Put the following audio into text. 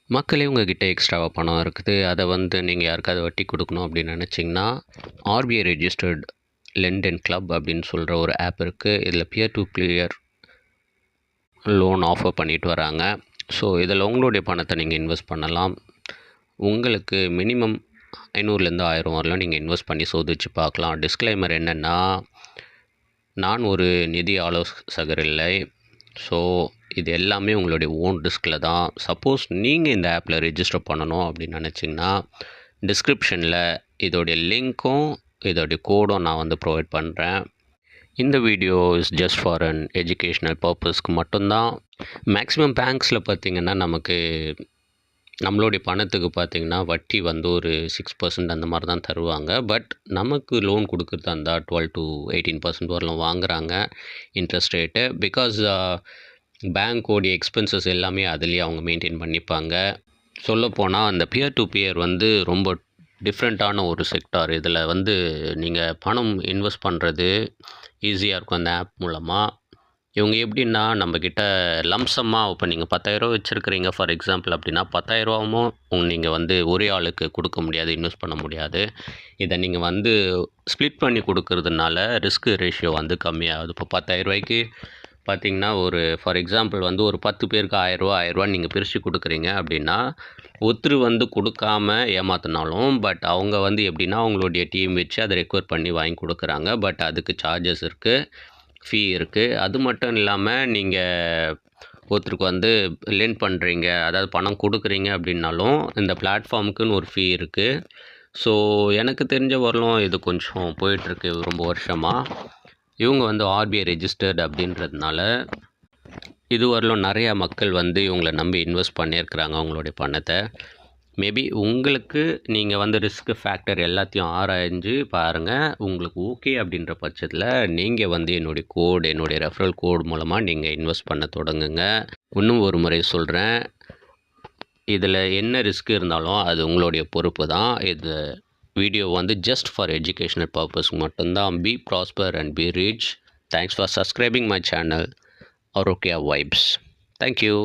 மக்களே உங்ககிட்ட எக்ஸ்ட்ராவா பணம் இருக்குது. அத வந்து நீங்க யாருக்காவது வட்டி குடுக்கணும் அப்படின்னு நெனச்சீங்கன்னா, RBI registered LenDen Club அப்படின்னு சொல்ற ஒரு ஆப் இருக்கு. இதில peer to peer loan offer பண்ணிட்டு வராங்க. ஸோ இதில உங்களுடைய பணத்த நீங்க இன்வெஸ்ட் பண்ணலாம். உங்களுக்கு மினிமம் 500லேருந்து 1000 வரலும் நீங்க இன்வெஸ்ட் பண்ணி சோதிச்சு பார்க்கலாம். டிஸ்க்ளைமர் என்னன்னா, நான் ஒரு நிதி ஆலோசகர் இல்லை. ஸோ இது எல்லாமே உங்களுடைய ஓன் ரிஸ்கில தான். சப்போஸ் நீங்க இந்த ஆப்ல ரெஜிஸ்டர் பண்ணணும் அப்படின்னு நெனச்சீங்கன்னா, டிஸ்கிரிப்ஷன்ல இதோடைய லிங்க்கும், இதோடைய கோடும் நான் வந்து ப்ரொவைட் பண்றேன். இந்த video is just for an educational பர்ப்பஸ்க்கு மட்டும்தான். மேக்ஸிமம் பேங்க்ஸ்ல பார்த்தீங்கன்னா, நமக்கு நம்மளுடைய பணத்துக்கு பார்த்தீங்கன்னா, வட்டி வந்து ஒரு 6% அந்த மாரி தான் தருவாங்க. பட் நமக்கு லோன் குடுக்கறதா இருந்தா 12-18% வரலும் வாங்குறாங்க இன்ட்ரெஸ்ட் ரேட்டு. பிகாஸ் பேங்க்கோடைய எக்ஸ்பென்சஸ் எல்லாமே அதிலேயே அவங்க மெயின்டெயின் பண்ணிப்பாங்க. சொல்லப்போனா அந்த பியர் டூ பியர் வந்து ரொம்ப டிஃப்ரெண்ட்டான ஒரு செக்டார். இதில வந்து நீங்க பணம் இன்வெஸ்ட் பண்றது ஈஸியா இருக்கும் அந்த ஆப் மூலமா. இவங்க எப்படின்னா, நம்மகிட்ட லம்ப் சம்மா இப்போ நீங்க ரூ. 10,000 வச்சிருக்கிறீங்க ஃபார் எக்ஸாம்பிள் அப்படின்னா, ரூ. 10,000வும் நீங்க வந்து ஒரே ஆளுக்கு குடுக்க முடியாது, இன்வெஸ்ட் பண்ண முடியாது. இத நீங்க வந்து ஸ்ப்ளிட் பண்ணி குடுக்கறதுனால ரிஸ்க் ரேஷியோ வந்து கம்மியாகுது. இப்போ ரூ. 10,000க்கு பார்த்தீங்கன்னா, ஒரு ஃபார் எக்ஸாம்பிள் வந்து ஒரு 10 பேருக்கு ரூ. 1000 நீங்க பிரிச்சு குடுக்குறீங்க அப்படின்னா, ஒருத்தர் வந்து குடுக்காம ஏமாத்துனாலும், பட் அவங்க வந்து எப்படின்னா, அவங்களுடைய டீம் வச்சு அத ரெக்கவர் பண்ணி வாங்கி குடுக்குறாங்க. பட் அதுக்கு சார்ஜஸ் இருக்கு, ஃபீ இருக்கு. அது மட்டும் இல்லாம நீங்க ஒருத்தருக்கு வந்து லெண்ட் பண்றீங்க, அதாவது பணம் குடுக்குறீங்க அப்படின்னாலும், இந்த பிளாட்ஃபார்முக்குன்னு ஒரு ஃபீ இருக்கு. ஸோ எனக்கு தெரிஞ்ச வரலும் இது கொஞ்சம் போயிட்டுருக்கு ரொம்ப வருஷமா. இவங்க வந்து ஆர்பிஐ ரெஜிஸ்டர்ட் அப்படின்றதுனால, இதுவரையிலும் நெறைய மக்கள் வந்து இவங்கள நம்பி இன்வெஸ்ட் பண்ணியிருக்கிறாங்க அவங்களுடைய பணத்த. மேபி உங்களுக்கு நீங்க வந்து ரிஸ்க் ஃபேக்டர் எல்லாத்தையும் ஆராய்ஞ்சு பாருங்க. உங்களுக்கு ஓகே அப்படின்ற பட்சத்தில, நீங்க வந்து என்னுடைய ரெஃபரல் கோட் மூலமா நீங்க இன்வெஸ்ட் பண்ண தொடங்குங்க. இன்னும் ஒரு முறை சொல்றேன். இதில என்ன ரிஸ்க் இருந்தாலும் அது உங்களுடைய பொறுப்பு தான். இது வீடியோ வந்து ஜஸ்ட் ஃபார் எஜுகேஷனல் பர்ப்பஸ்க்கு மட்டும் தான். Be prosper and be rich. Thanks for subscribing my channel Arokya vibes. Thank you.